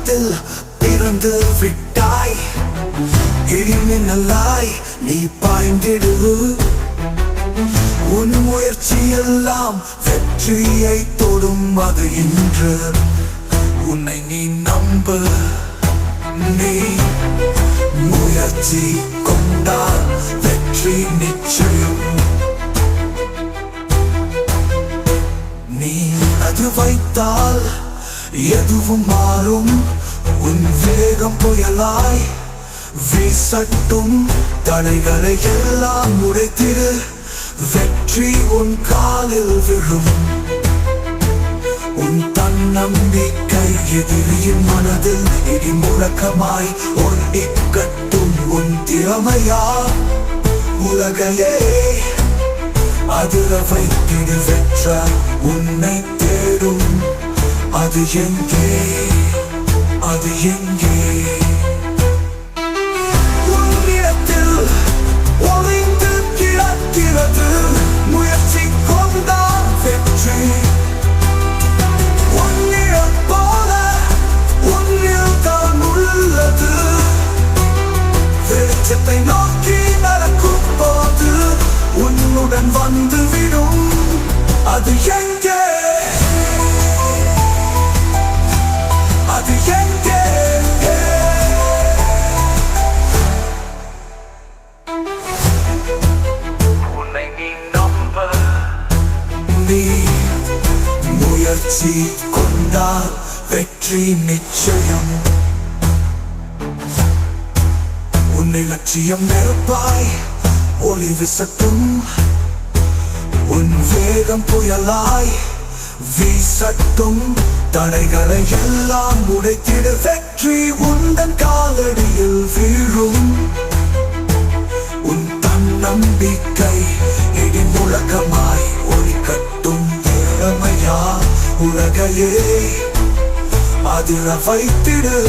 வானத்தில் பிறந்து விட்டாய். இடிமின்னலாய் நீ பாய்ந்திடு. உன் முயற்சியெல்லாம் வெற்றியை தொடும். அது இன்று உன்னை நீ நம்பு. நீ முயற்சி கொண்டால் வெற்றி நிச்சயம். நீ அது வைத்தால் எதுவும் மாறும். உன் வேகம் புயலாய் வீசட்டும். தடைகளை எல்லாம் உடைத்திடு. வெற்றி உன் காலில் விழும். உன் தன்னம்பிக்கை எதிரியின் மனதில் இடி முழக்கமாய் ஒலிக்கட்டும். உன் திறமையா உலகையே அதிர வைத்திடு. வெற்ற உன்னை தேடும். அது எங்கே, அது எங்கே? உன்னிடத்தில் ஒளிந்து கிடக்கிறது. முயற்சி கொண்டால் வெற்றி. உன்னிடம் போல உன்னில் தான் உள்ளது. வெளிச்சத்தை நோக்கி நடக்கும் போது உன்னுடன் வந்து விடும். அது எங்கே, அது எங்கே? உன்னை நீ நம்ப. நீ முயற்சி கொண்டால் வெற்றி நிச்சயம். உன்னை லட்சியம் நெருப்பாய் ஒளி வீசட்டும். உன் வேகம் புயலாய் வீசட்டும். தடைகளை எல்லாம் உடைத்திடு. வெற்றி உந்தன் காலடியில் வீழும். உன் தன்னம்பிக்கை இடி முழக்கமாய் ஒலிக்கட்டும். திறமையா உலகையே அதிர வைத்திடு.